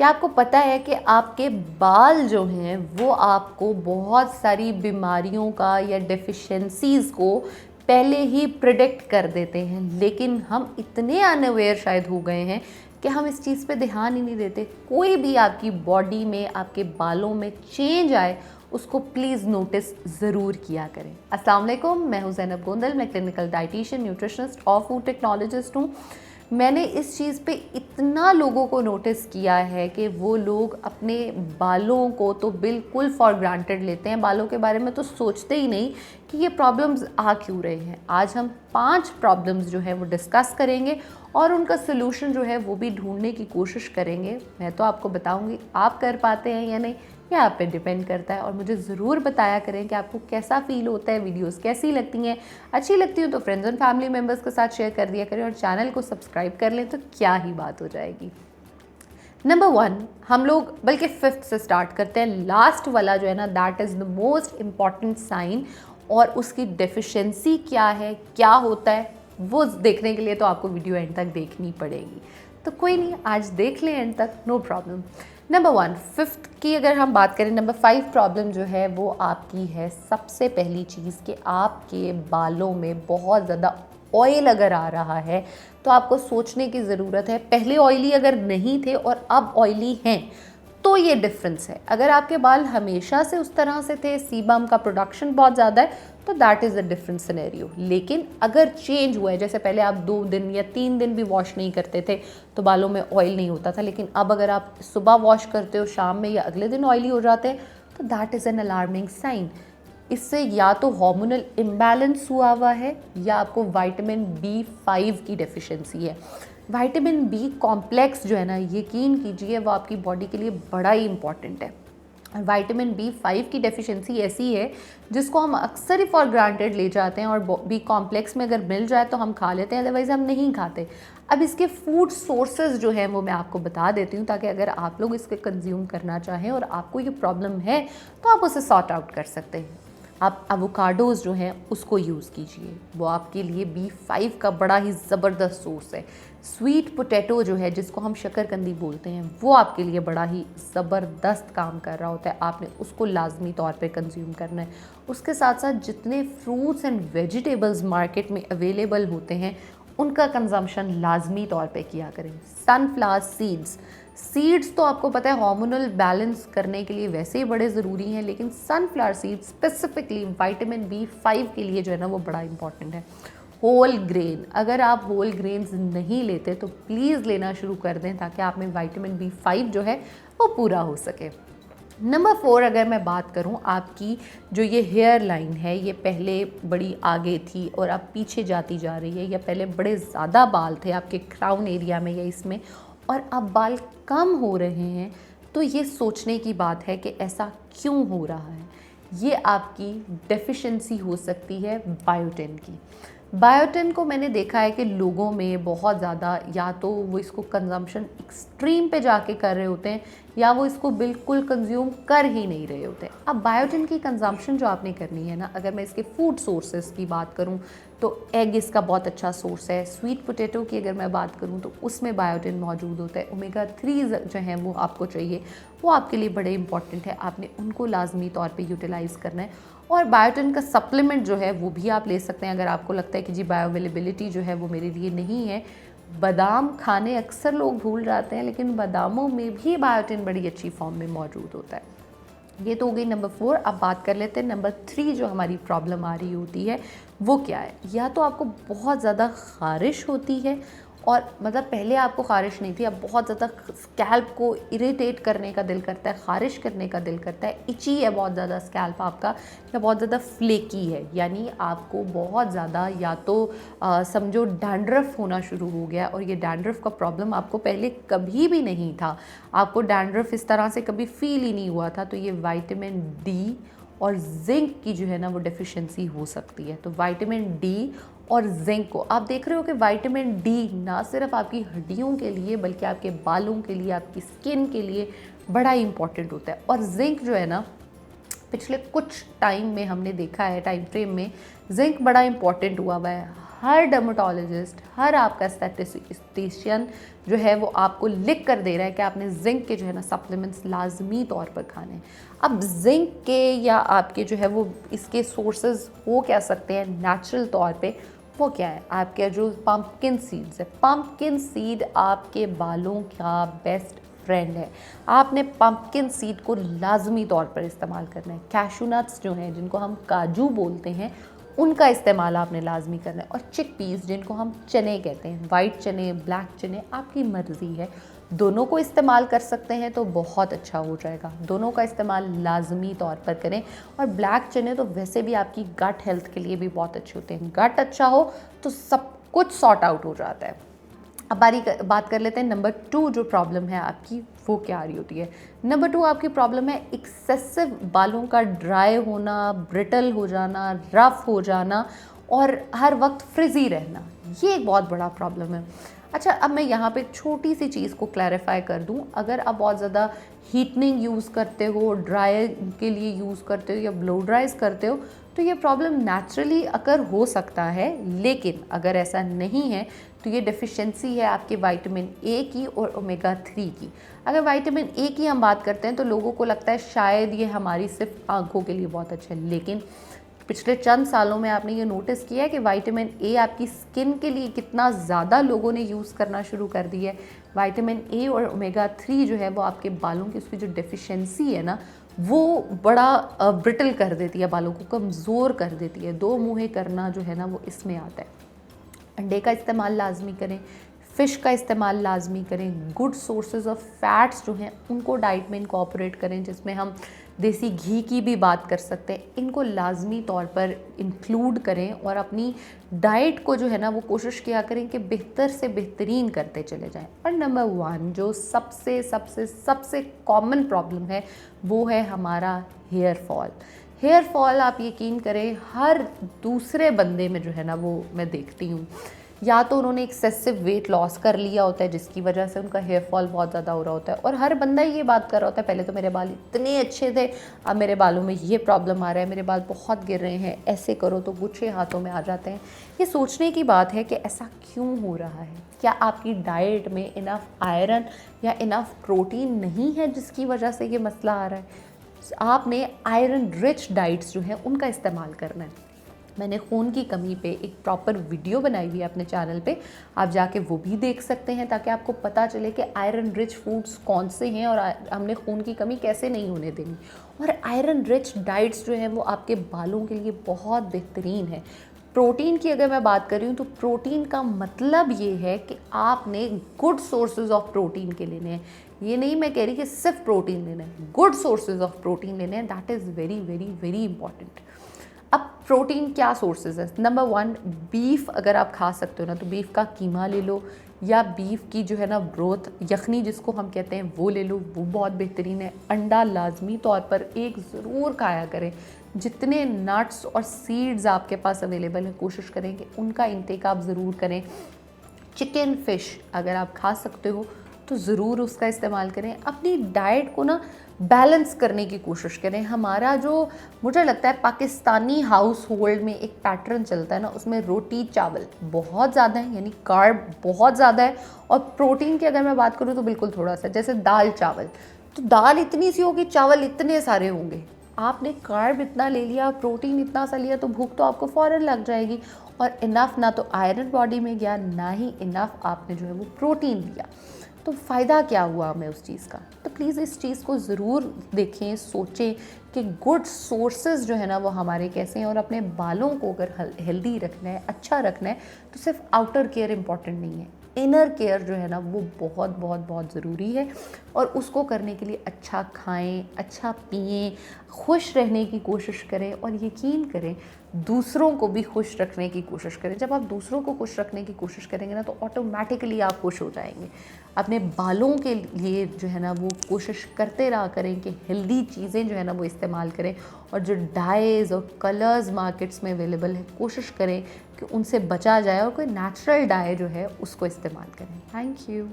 क्या आपको पता है कि आपके बाल जो हैं वो आपको बहुत सारी बीमारियों का या डेफिशिएंसीज़ को पहले ही प्रिडिक्ट कर देते हैं, लेकिन हम इतने अनअवेयर शायद हो गए हैं कि हम इस चीज़ पे ध्यान ही नहीं देते। कोई भी आपकी बॉडी में, आपके बालों में चेंज आए, उसको प्लीज़ नोटिस ज़रूर किया करें। अस्सलाम वालेकुम, मैं हूँ ज़ैनब गोंदल, मैं क्लिनिकल डाइटिशियन, न्यूट्रिशनिस्ट और फूड टेक्नोलॉजिस्ट हूँ। मैंने इस चीज़ पे इतना लोगों को नोटिस किया है कि वो लोग अपने बालों को तो बिल्कुल फॉर ग्रांटेड लेते हैं, बालों के बारे में तो सोचते ही नहीं कि ये प्रॉब्लम्स आ क्यों रहे हैं। आज हम 5 प्रॉब्लम्स जो है वो डिस्कस करेंगे और उनका सोल्यूशन जो है वो भी ढूंढने की कोशिश करेंगे। मैं तो आपको बताऊंगी आप कर पाते हैं या नहीं, ये आप पे डिपेंड करता है। और मुझे ज़रूर बताया करें कि आपको कैसा फील होता है, वीडियोस कैसी लगती हैं। अच्छी लगती हो तो फ्रेंड्स एंड फैमिली मेम्बर्स के साथ शेयर कर दिया करें और चैनल को सब्सक्राइब कर लें तो क्या ही बात हो जाएगी। नंबर 1, हम लोग बल्कि 5th से स्टार्ट करते हैं। लास्ट वाला जो है ना, that is the most important sign, और उसकी डेफिशिएंसी क्या है, क्या होता है, वो देखने के लिए तो आपको वीडियो एंड तक देखनी पड़ेगी। तो कोई नहीं, आज देख लें एंड तक, नो प्रॉब्लम। नंबर 1, 5th की अगर हम बात करें, नंबर 5 प्रॉब्लम जो है वो आपकी है सबसे पहली चीज़ कि आपके बालों में बहुत ज़्यादा ऑयल अगर आ रहा है तो आपको सोचने की ज़रूरत है। पहले ऑयली अगर नहीं थे और अब ऑयली हैं तो ये डिफरेंस है। अगर आपके बाल हमेशा से उस तरह से थे, सीबम का प्रोडक्शन बहुत ज़्यादा है, तो that is a different scenario. लेकिन अगर चेंज हुआ है, जैसे पहले आप 2 दिन या 3 दिन भी वॉश नहीं करते थे तो बालों में ऑयल नहीं होता था, लेकिन अब अगर आप सुबह वॉश करते हो, शाम में या अगले दिन ऑयली हो जाते हैं, तो that is an alarming sign. इससे या तो हार्मोनल इम्बैलेंस हुआ है या आपको विटामिन B5 की डेफिशिएंसी है। विटामिन बी कॉम्प्लेक्स जो है ना, यकीन कीजिए वो आपकी बॉडी के लिए बड़ा ही इंपॉर्टेंट है। और विटामिन B5 की डेफिशिएंसी ऐसी है जिसको हम अक्सर ही फॉर ग्रांटेड ले जाते हैं, और बी कॉम्प्लेक्स में अगर मिल जाए तो हम खा लेते हैं, अदरवाइज़ हम नहीं खाते। अब इसके फूड सोर्सेज जो हैं वो मैं आपको बता देती हूँ, ताकि अगर आप लोग इसके कंज्यूम करना चाहें और आपको ये प्रॉब्लम है तो आप उसे सॉर्ट आउट कर सकते हैं। आप एवोकाडोज़ जो हैं उसको यूज़ कीजिए, वो आपके लिए B5 का बड़ा ही ज़बरदस्त सोर्स है। स्वीट पोटैटो जो है, जिसको हम शकरकंदी बोलते हैं, वो आपके लिए बड़ा ही ज़बरदस्त काम कर रहा होता है, आपने उसको लाजमी तौर पे कंज्यूम करना है। उसके साथ साथ जितने फ्रूट्स एंड वेजिटेबल्स मार्केट में अवेलेबल होते हैं उनका कंजम्पशन लाजमी तौर पे किया करें। सनफ्लावर सीड्स तो आपको पता है हार्मोनल बैलेंस करने के लिए वैसे ही बड़े ज़रूरी हैं, लेकिन sunflower seeds specifically vitamin B5 के लिए जो है ना वो बड़ा इंपॉर्टेंट है। होल ग्रेन, अगर आप होल ग्रेन्स नहीं लेते तो प्लीज़ लेना शुरू कर दें, ताकि आप में विटामिन B5 जो है वो पूरा हो सके। नंबर 4, अगर मैं बात करूं, आपकी जो ये हेयर लाइन है ये पहले बड़ी आगे थी और अब पीछे जाती जा रही है, या पहले बड़े ज़्यादा बाल थे आपके क्राउन एरिया में या इसमें, और अब बाल कम हो रहे हैं, तो ये सोचने की बात है कि ऐसा क्यों हो रहा है। ये आपकी डेफिशिएंसी हो सकती है बायोटिन की। बायोटिन को मैंने देखा है कि लोगों में बहुत ज़्यादा, या तो वो इसको कंजम्पशन एक्सट्रीम पे जाके कर रहे होते हैं या वो इसको बिल्कुल कंज्यूम कर ही नहीं रहे होते। अब बायोटिन की कंजम्पशन जो आपने करनी है ना, अगर मैं इसके फूड सोर्सेज की बात करूं तो एग इसका बहुत अच्छा सोर्स है। स्वीट पोटैटो की अगर मैं बात करूं तो उसमें बायोटिन मौजूद होता है। ओमेगा 3 जो हैं वो आपको चाहिए, वो आपके लिए बड़े इंपॉर्टेंट है, आपने उनको लाजमी तौर पे यूटिलाइज़ करना है। और बायोटिन का सप्लीमेंट जो है वो भी आप ले सकते हैं, अगर आपको लगता है कि जी बायो अवेलेबिलिटी जो है वो मेरे लिए नहीं है। बादाम खाने अक्सर लोग भूल जाते हैं, लेकिन बादामों में भी बायोटिन बड़ी अच्छी फॉर्म में मौजूद होता है। ये तो हो गई नंबर 4। अब बात कर लेते हैं नंबर 3, जो हमारी प्रॉब्लम आ रही होती है वो क्या है। या तो आपको बहुत ज़्यादा ख़ारिश होती है, और मतलब पहले आपको ख़ारिश नहीं थी, अब बहुत ज़्यादा स्कैल्प को इरिटेट करने का दिल करता है, ख़ारिश करने का दिल करता है, इची है बहुत ज़्यादा स्कैल्प आपका, या बहुत ज़्यादा फ्लेकी है, यानी आपको बहुत ज़्यादा या तो समझो डैंड्रफ होना शुरू हो गया। और ये डैंड्रफ का प्रॉब्लम आपको पहले कभी भी नहीं था, आपको डैंड्रफ इस तरह से कभी फील ही नहीं हुआ था, तो ये विटामिन D और जिंक की जो है ना वो डेफिशिएंसी हो सकती है। तो विटामिन D और जिंक को आप देख रहे हो कि विटामिन D ना सिर्फ आपकी हड्डियों के लिए बल्कि आपके बालों के लिए, आपकी स्किन के लिए बड़ा इंपॉर्टेंट होता है। और जिंक जो है ना, पिछले कुछ टाइम में हमने देखा है, टाइम फ्रेम में जिंक बड़ा इंपॉर्टेंट हुआ है। हर डर्मेटोलॉजिस्ट, हर आपका स्टैटिस्टिशियन जो है वो आपको लिख कर दे रहा है कि आपने जिंक के जो है ना सप्लीमेंट्स लाजमी तौर पर खाने हैं। अब जिंक के या आपके जो है वो इसके सोर्सेज हो क्या सकते हैं नेचुरल तौर पे, वो क्या है आपके जो पम्पकिन सीड्स है। पम्पकिन सीड आपके बालों का बेस्ट फ्रेंड है। आपने पम्पकिन सीड को लाजमी तौर पर इस्तेमाल करना है। कैशू नट्स जो हैं जिनको हम काजू बोलते हैं उनका इस्तेमाल आपने लाजमी करना है। और चिक पीस जिनको हम चने कहते हैं, वाइट चने, ब्लैक चने, आपकी मर्ज़ी है, दोनों को इस्तेमाल कर सकते हैं तो बहुत अच्छा हो जाएगा। दोनों का इस्तेमाल लाजमी तौर पर करें। और ब्लैक चने तो वैसे भी आपकी गट हेल्थ के लिए भी बहुत अच्छे होते हैं। गट अच्छा हो तो सब कुछ सॉर्ट आउट हो जाता है। अब बात कर लेते हैं नंबर 2 जो प्रॉब्लम है आपकी वो क्या आ रही होती है। नंबर 2 आपकी प्रॉब्लम है एक्सेसिव बालों का ड्राई होना, ब्रिटल हो जाना, रफ हो जाना और हर वक्त फ्रिजी रहना। ये एक बहुत बड़ा प्रॉब्लम है। अच्छा, अब मैं यहाँ पे एक छोटी सी चीज़ को क्लैरिफाई कर दूँ। अगर आप बहुत ज़्यादा हीटनिंग यूज़ करते हो, ड्राई के लिए यूज़ करते हो या ब्लो ड्राइज करते हो तो ये प्रॉब्लम नेचुरली अगर हो सकता है। लेकिन अगर ऐसा नहीं है तो ये डेफिशिएंसी है आपके विटामिन ए की और ओमेगा 3 की। अगर विटामिन ए की हम बात करते हैं तो लोगों को लगता है शायद ये हमारी सिर्फ आँखों के लिए बहुत अच्छा है, लेकिन पिछले चंद सालों में आपने ये नोटिस किया है कि विटामिन ए आपकी स्किन के लिए कितना ज़्यादा लोगों ने यूज़ करना शुरू कर दिया है। विटामिन ए और ओमेगा 3 जो है वो आपके बालों की उसकी जो डेफिशिएंसी है ना वो बड़ा ब्रिटल कर देती है, बालों को कमज़ोर कर देती है। दो मुँहे करना जो है ना वो इसमें आता है। अंडे का इस्तेमाल लाजमी करें, फ़िश का इस्तेमाल लाजमी करें, गुड सोर्सेज ऑफ फैट्स जो हैं उनको डाइट में इनकॉर्पोरेट करें, जिसमें हम देसी घी की भी बात कर सकते हैं। इनको लाजमी तौर पर इंक्लूड करें और अपनी डाइट को जो है ना वो कोशिश किया करें कि बेहतर से बेहतरीन करते चले जाएं। और नंबर 1 जो सबसे सबसे सबसे कॉमन प्रॉब्लम है वो है हमारा हेयर फॉल। हेयर फॉल आप यकीन करें हर दूसरे बंदे में जो है ना वो मैं देखती हूँ, या तो उन्होंने एक्सेसिव वेट लॉस कर लिया होता है जिसकी वजह से उनका हेयर फॉल बहुत ज़्यादा हो रहा होता है। और हर बंदा ये बात कर रहा होता है पहले तो मेरे बाल इतने अच्छे थे, अब मेरे बालों में ये प्रॉब्लम आ रहा है, मेरे बाल बहुत गिर रहे हैं, ऐसे करो तो गुच्छे हाथों में आ जाते हैं। ये सोचने की बात है कि ऐसा क्यों हो रहा है। क्या आपकी डाइट में इनफ आयरन या इनफ प्रोटीन नहीं है जिसकी वजह से ये मसला आ रहा है। आपने आयरन रिच डाइट्स जो हैं उनका इस्तेमाल करना है। मैंने खून की कमी पे एक प्रॉपर वीडियो बनाई हुई है अपने चैनल पे, आप जाके वो भी देख सकते हैं ताकि आपको पता चले कि आयरन रिच फूड्स कौन से हैं और हमने खून की कमी कैसे नहीं होने देनी। और आयरन रिच डाइट्स जो हैं वो आपके बालों के लिए बहुत बेहतरीन है। प्रोटीन की अगर मैं बात कर रही हूँ तो प्रोटीन का मतलब ये है कि आपने गुड सोर्सेज ऑफ प्रोटीन के लेने हैं। ये नहीं मैं कह रही कि सिर्फ प्रोटीन लेना है, गुड सोर्सेज ऑफ प्रोटीन लेने हैं। That is very very very important. अब प्रोटीन क्या सोर्सेज है। नंबर 1 बीफ अगर आप खा सकते हो ना तो बीफ का कीमा ले लो, या बीफ की जो है ना ब्रोथ यखनी जिसको हम कहते हैं वो ले लो, वो बहुत बेहतरीन है। अंडा लाजमी तौर पर एक ज़रूर खाया करें। जितने नट्स और सीड्स आपके पास अवेलेबल है कोशिश करें कि उनका इंटेक आप ज़रूर करें। चिकन फ़िश अगर आप खा सकते हो तो ज़रूर उसका इस्तेमाल करें। अपनी डाइट को ना बैलेंस करने की कोशिश करें। हमारा जो मुझे लगता है पाकिस्तानी हाउस होल्ड में एक पैटर्न चलता है ना, उसमें रोटी चावल बहुत ज़्यादा है, यानी कार्ब बहुत ज़्यादा है। और प्रोटीन की अगर मैं बात करूँ तो बिल्कुल थोड़ा सा, जैसे दाल चावल, तो दाल इतनी सी होगी, चावल इतने सारे होंगे। आपने कार्ब इतना ले लिया, प्रोटीन इतना सा लिया तो भूख तो आपको फ़ौरन लग जाएगी। और इनफ ना तो आयरन बॉडी में गया, ना ही इनफ आपने जो है वो प्रोटीन लिया, तो फ़ायदा क्या हुआ हमें उस चीज़ का। तो प्लीज़ इस चीज़ को ज़रूर देखें, सोचें कि गुड सोर्सेज जो है ना वो हमारे कैसे हैं। और अपने बालों को अगर हेल्दी रखना है, अच्छा रखना है, तो सिर्फ आउटर केयर इम्पॉर्टेंट नहीं है, इनर केयर जो है ना वो बहुत बहुत बहुत ज़रूरी है। और उसको करने के लिए अच्छा खाएं, अच्छा पिएं, खुश रहने की कोशिश करें और यकीन करें दूसरों को भी खुश रखने की कोशिश करें। जब आप दूसरों को खुश रखने की कोशिश करेंगे ना तो ऑटोमेटिकली आप खुश हो जाएंगे। अपने बालों के लिए जो है ना वो कोशिश करते रहा करें कि हेल्दी चीज़ें जो है ना वो इस्तेमाल करें। और जो डाइज़ और कलर्स मार्केट्स में अवेलेबल है कोशिश करें कि उनसे बचा जाए और कोई नेचुरल डाई जो है उसको इस्तेमाल करें। Thank you.